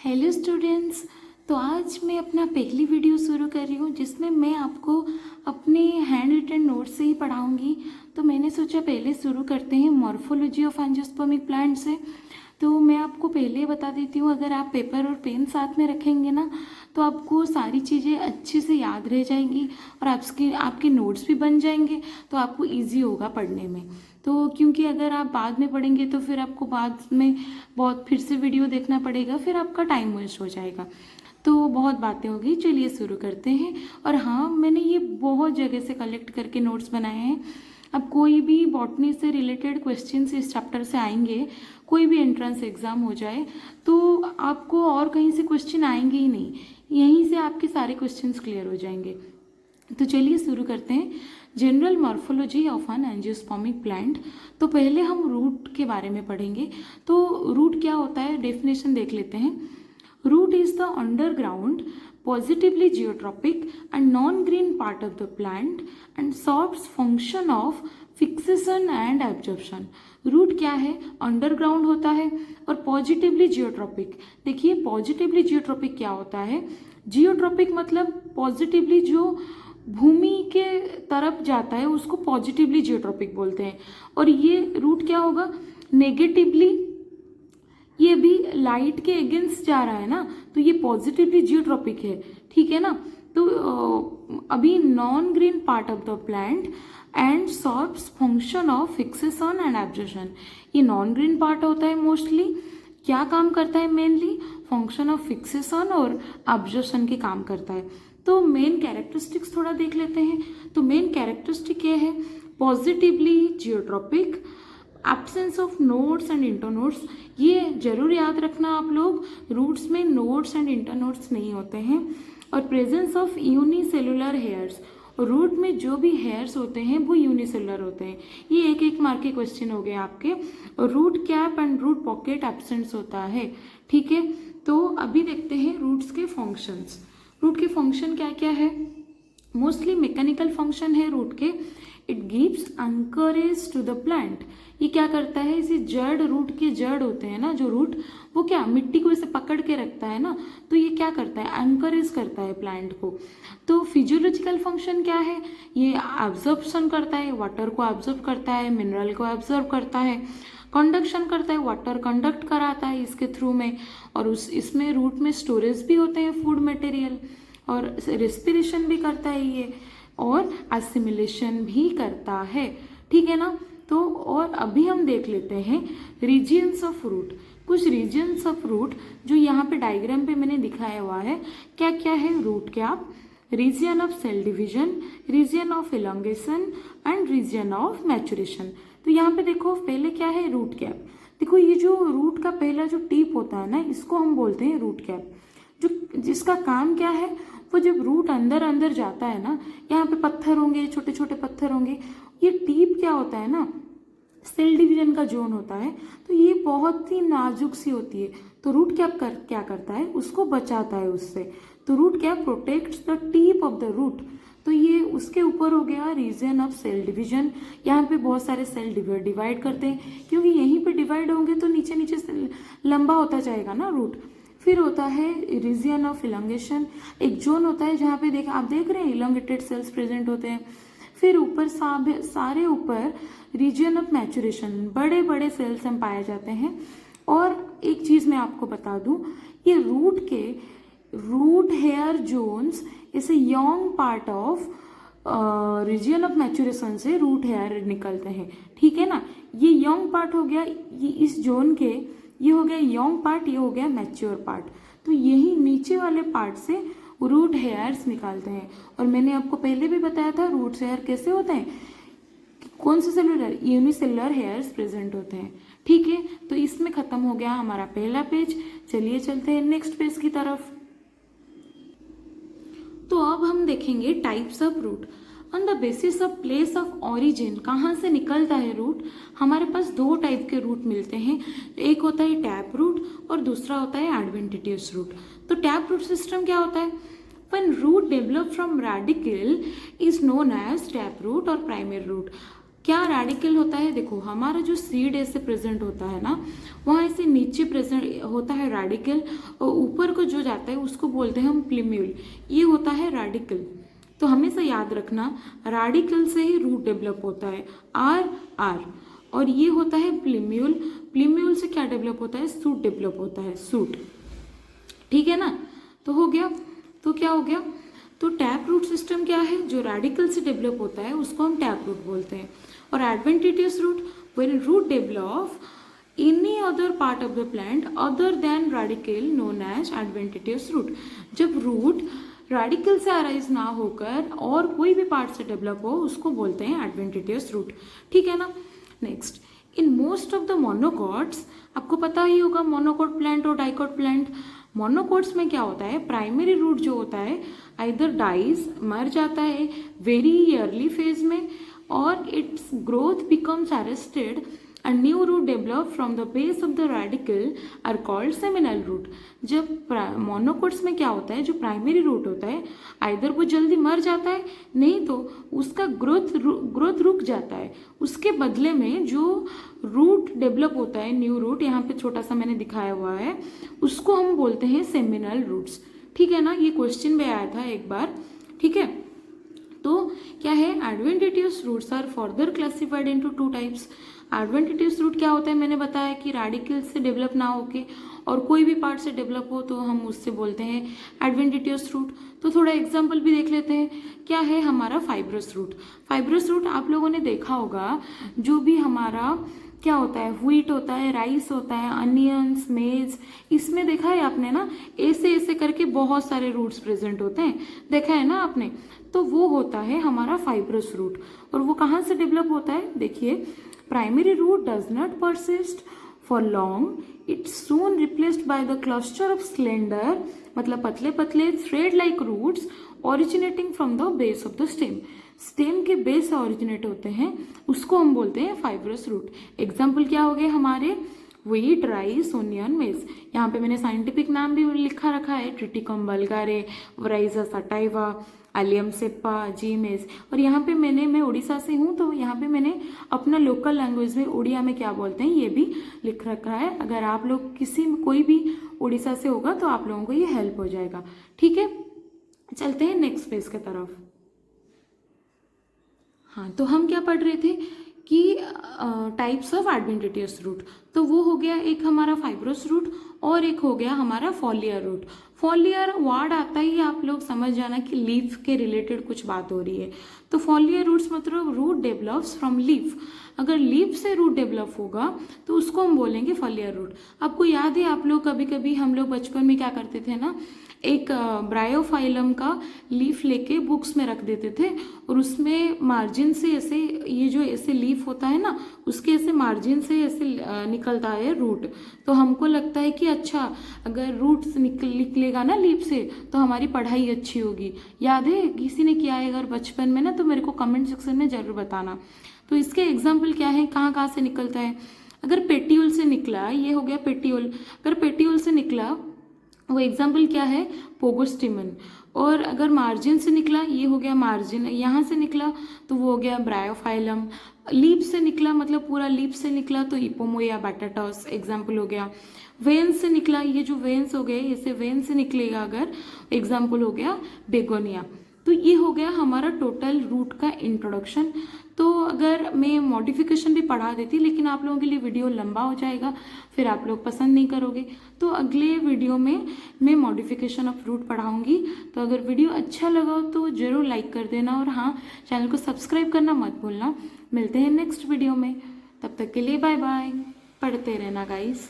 Hello students. तो आज मैं अपना पहली वीडियो शुरू कर रही हूँ जिसमें मैं आपको अपने हैंड रिटन नोट से ही पढ़ाऊँगी। तो मैंने सोचा पहले शुरू करते हैं मॉर्फोलॉजी ऑफ एंजियोस्पर्मिक प्लांट से। तो मैं आपको पहले बता देती हूँ, अगर आप पेपर और पेन साथ में रखेंगे ना तो आपको सारी चीज़ें अच्छे से याद रह जाएंगी और आपके नोट्स भी बन जाएंगे, तो आपको ईजी होगा पढ़ने में। तो क्योंकि अगर आप बाद में पढ़ेंगे तो फिर आपको बाद में बहुत फिर से वीडियो देखना पड़ेगा, फिर आपका टाइम वेस्ट हो जाएगा। तो बहुत बातें होगी, चलिए शुरू करते हैं। और हाँ, मैंने ये बहुत जगह से कलेक्ट करके नोट्स बनाए हैं। अब कोई भी बॉटनी से रिलेटेड क्वेश्चंस इस चैप्टर से आएंगे, कोई भी एंट्रेंस एग्जाम हो जाए तो आपको और कहीं से क्वेश्चन आएंगे ही नहीं, यहीं से आपके सारे क्वेश्चंस क्लियर हो जाएंगे। तो चलिए शुरू करते हैं। General morphology of an angiospermic plant. तो पहले हम रूट के बारे में पढ़ेंगे। तो रूट क्या होता है, डेफिनेशन देख लेते हैं। Root is the underground positively geotropic and non-green part of the plant and serves function of fixation and absorption। Root क्या है, अंडरग्राउंड होता है और पॉजिटिवली जियोट्रॉपिक। देखिए पॉजिटिवली जियोट्रॉपिक क्या होता है, जियोट्रॉपिक मतलब पॉजिटिवली जो भूमि के तरफ जाता है उसको पॉजिटिवली जियोट्रॉपिक बोलते हैं। और ये रूट क्या होगा, नेगेटिवली, ये भी लाइट के अगेंस्ट जा रहा है ना, तो ये पॉजिटिवली जियोट्रॉपिक है, ठीक है ना। तो अभी non green part of the plant and serves function of fixation and absorption. ये नॉन ग्रीन पार्ट होता है, मोस्टली क्या काम करता है, मेनली फंक्शन ऑफ फिक्सेशन और एब्जॉर्प्शन के काम करता है। तो मेन कैरेक्टरिस्टिक्स थोड़ा देख लेते हैं। तो मेन कैरेक्टरिस्टिक ये है, positively geotropic, absence of nodes and internodes. ये जरूर याद रखना आप लोग, रूट्स में नोड्स एंड इंटरनोड्स नहीं होते हैं। और presence of unicellular hairs, root में जो भी हेयर्स होते हैं वो यूनिसेलुलर होते हैं। ये एक एक मार्क के क्वेश्चन हो गए आपके। और root cap and root pocket absence होता है, ठीक है। तो अभी देखते हैं रूट्स के फंक्शंस। रूट के फंक्शन क्या क्या है, मोस्टली मैकेनिकल फंक्शन है रूट के। It gives anchorage to the plant. ये क्या करता है, इसे जड़, रूट के जड़ होते हैं ना जो रूट, वो क्या मिट्टी को इसे पकड़ के रखता है ना, तो ये क्या करता है, एंकरेज करता है प्लांट को। तो फिजियोलॉजिकल फंक्शन क्या है, ये एब्जॉर्प्शन करता है, वाटर को एब्जॉर्ब करता है, मिनरल को एब्जॉर्ब करता है, कंडक्शन करता है, वाटर कंडक्ट कराता है इसके थ्रू में। और इसमें रूट में स्टोरेज भी होते हैं फूड मटेरियल, और रेस्पिरेशन भी करता है ये, और एसिमिलेशन भी करता है, ठीक है ना। तो और अभी हम देख लेते हैं रीजियंस ऑफ रूट। कुछ रीजियंस ऑफ रूट जो यहाँ पे डायग्राम पे मैंने दिखाया हुआ है, क्या क्या है root cap, region of cell division, region of elongation and region of maturation. तो यहाँ पे देखो पहले क्या है, रूट कैप। देखो ये जो रूट का पहला जो टिप होता है ना, इसको हम बोलते हैं रूट कैप। जो जिसका काम क्या है, वो जब रूट अंदर अंदर जाता है ना, यहाँ पे पत्थर होंगे, छोटे छोटे पत्थर होंगे, ये टीप क्या होता है ना, सेल डिवीजन का जोन होता है। तो ये बहुत ही नाजुक सी होती है, तो रूट क्या करता है, उसको बचाता है उससे। तो रूट क्या protects the tip of the root. तो ये उसके ऊपर हो गया रीजन ऑफ सेल डिवीजन। यहाँ पे बहुत सारे सेल डिवाइड करते हैं, क्योंकि यहीं पे डिवाइड होंगे तो नीचे नीचे से लंबा होता जाएगा ना रूट। फिर होता है रीजियन ऑफ इलोंगेशन, एक जोन होता है जहाँ पे आप देख रहे हैं इलोंगेटेड सेल्स प्रेजेंट होते हैं। फिर ऊपर सारे ऊपर रीजियन ऑफ मैचुरेशन, बड़े बड़े सेल्स हम पाए जाते हैं। और एक चीज मैं आपको बता दूं, ये रूट हेयर जोन्स इसे young part of region of maturation से रूट हेयर निकलते हैं, ठीक है ना। ये यंग पार्ट हो गया, ये इस जोन के, ये हो गया यंग पार्ट, ये हो गया मैच्योर पार्ट। तो यही नीचे वाले पार्ट से रूट हेयर्स निकालते हैं। और मैंने आपको पहले भी बताया था रूट हेयर कैसे होते हैं, कौन से सेलुलर, यूनिसेलुलर हेयर्स प्रेजेंट होते हैं, ठीक है। तो इसमें खत्म हो गया हमारा पहला पेज। चलिए चलते हैं नेक्स्ट पेज की तरफ। तो अब हम देखेंगे types of root on the basis of place of origin. कहाँ से निकलता है रूट, हमारे पास दो टाइप के रूट मिलते हैं, एक होता है टैप रूट और दूसरा होता है एडवेंटिटियस रूट। तो टैप रूट सिस्टम क्या होता है, when root develop from radicle is known as taproot or primary root। क्या रेडिकल होता है, देखो हमारा जो सीड ऐसे प्रेजेंट होता है ना, वहाँ ऐसे नीचे प्रेजेंट होता है रेडिकल, और ऊपर को जो जाता है उसको बोलते हैं हम प्लीम्यूल, ये होता है रेडिकल। तो हमेशा याद रखना रेडिकल से ही रूट डेवलप होता है, आर आर, और ये होता है प्लीम्यूल। प्लीम्यूल से क्या डेवलप होता है, सूट डेवलप होता है, सूट। ठीक है ना, तो हो गया। तो क्या हो गया, तो टैप रूट सिस्टम क्या है, जो रेडिकल से डेवलप होता है उसको हम टैप रूट बोलते हैं। और adventitious root, when root develop any other part of the plant other than radicle known as adventitious root. जब रूट रेडिकल से अराइज ना होकर और कोई भी पार्ट से डेवलप हो उसको बोलते हैं एडवेंटिटियस रूट। ठीक है ना। Next, in most of the monocots, आपको पता ही होगा मोनोकॉट प्लांट और डाइकॉट प्लांट। मोनोकॉट्स में क्या होता है, प्राइमरी रूट जो होता है आइदर डाइज, मर जाता है वेरी अर्ली फेज में, और it's growth becomes arrested and new root develop from the base of the radical are called seminal root। जब मोनोकोट्स में क्या होता है, जो प्राइमरी रूट होता है आइदर वो जल्दी मर जाता है, नहीं तो उसका ग्रोथ रुक जाता है, उसके बदले में जो रूट डेवलप होता है, न्यू रूट, यहाँ पे छोटा सा मैंने दिखाया हुआ है, उसको हम बोलते हैं सेमिनल रूट्स। ठीक है ना, ये क्वेश्चन में आया था एक बार। ठीक है, तो क्या है, adventitious roots are further classified into two types. Adventitious root क्या होता है, मैंने बताया कि रेडिकल से डेवलप ना होके और कोई भी पार्ट से डेवलप हो तो हम उससे बोलते हैं एडवेंटिटियस रूट। तो थोड़ा एग्जांपल भी देख लेते हैं। क्या है हमारा फाइब्रस रूट। फाइब्रस रूट आप लोगों ने देखा होगा, जो भी हमारा क्या होता है, व्हीट होता है, राइस होता है, अनियंस, मेज, इसमें देखा है आपने ना, ऐसे ऐसे करके बहुत सारे रूट्स प्रेजेंट होते हैं, देखा है ना आपने। तो वो होता है हमारा फाइब्रस रूट। और वो कहाँ से डेवलप होता है, देखिए, primary root does not persist for long, it's soon replaced by the cluster of slender, मतलब पतले पतले thread like roots originating from the base of the stem. Stem के बेस से ओरिजिनेट होते हैं, उसको हम बोलते हैं फाइब्रस रूट। एग्जाम्पल क्या हो गए हमारे, व्हीट, राइस, ओनियन, मेज। यहाँ पे मैंने साइंटिफिक नाम भी लिखा रखा है, ट्रिटिकम वल्गारे, वराइजा सटाइवा, एलियम सेप्पा, जीमेज। और यहाँ पे मैं उड़ीसा से हूँ, तो यहाँ पे मैंने अपना लोकल लैंग्वेज में उड़िया में क्या बोलते हैं ये भी लिख रखा है। अगर आप लोग कोई भी उड़ीसा से होगा तो आप लोगों को ये हेल्प हो जाएगा। ठीक है, चलते हैं नेक्स्ट पेज की तरफ। हाँ, तो हम क्या पढ़ रहे थे कि टाइप्स ऑफ एडवेंटिटियस रूट। तो वो हो गया एक हमारा फाइब्रस रूट, और एक हो गया हमारा फॉलियर रूट। फॉलियर वर्ड आता ही आप लोग समझ जाना कि लीफ के रिलेटेड कुछ बात हो रही है। तो फॉलियर रूट्स मतलब रूट डेवलप्स फ्रॉम लीफ। अगर लीफ से रूट डेवलप होगा तो उसको हम बोलेंगे फॉलियर रूट। आपको याद है, आप लोग कभी कभी, हम लोग बचपन में क्या करते थे ना, एक ब्रायोफाइलम का लीफ लेके बुक्स में रख देते थे, और उसमें मार्जिन से ऐसे, ये जो ऐसे लीफ होता है ना, उसके ऐसे मार्जिन से ऐसे निकलता है रूट। तो हमको लगता है कि अच्छा, अगर रूट निकलेगा ना लीफ से तो हमारी पढ़ाई अच्छी होगी। याद है, किसी ने किया है अगर बचपन में ना, तो मेरे को कमेंट सेक्शन में जरूर बताना। तो इसके एग्जाम्पल क्या है, कहाँ कहाँ से निकलता है। अगर पेटियोल से निकला, ये हो गया पेटियोल, अगर पेटियोल से निकला वो एग्जाम्पल क्या है, पोगोस्टिमन। और अगर मार्जिन से निकला, ये हो गया मार्जिन, यहाँ से निकला तो वो हो गया ब्रायोफाइलम। लीफ से निकला मतलब पूरा लीफ से निकला तो इपोमोया बैटाटॉस एग्जाम्पल हो गया। वेन से निकला, ये जो वेन्स हो गए, इसे वेन से निकलेगा अगर, एग्जाम्पल हो गया बेगोनिया। तो ये हो गया हमारा टोटल रूट का इंट्रोडक्शन। तो अगर मैं मॉडिफिकेशन भी पढ़ा देती, लेकिन आप लोगों के लिए वीडियो लंबा हो जाएगा, फिर आप लोग पसंद नहीं करोगे। तो अगले वीडियो में मैं मॉडिफिकेशन ऑफ रूट पढ़ाऊंगी। तो अगर वीडियो अच्छा लगा तो ज़रूर लाइक कर देना, और हाँ, चैनल को सब्सक्राइब करना मत भूलना। मिलते हैं नेक्स्ट वीडियो में, तब तक के लिए बाय बाय। पढ़ते रहना गाइस।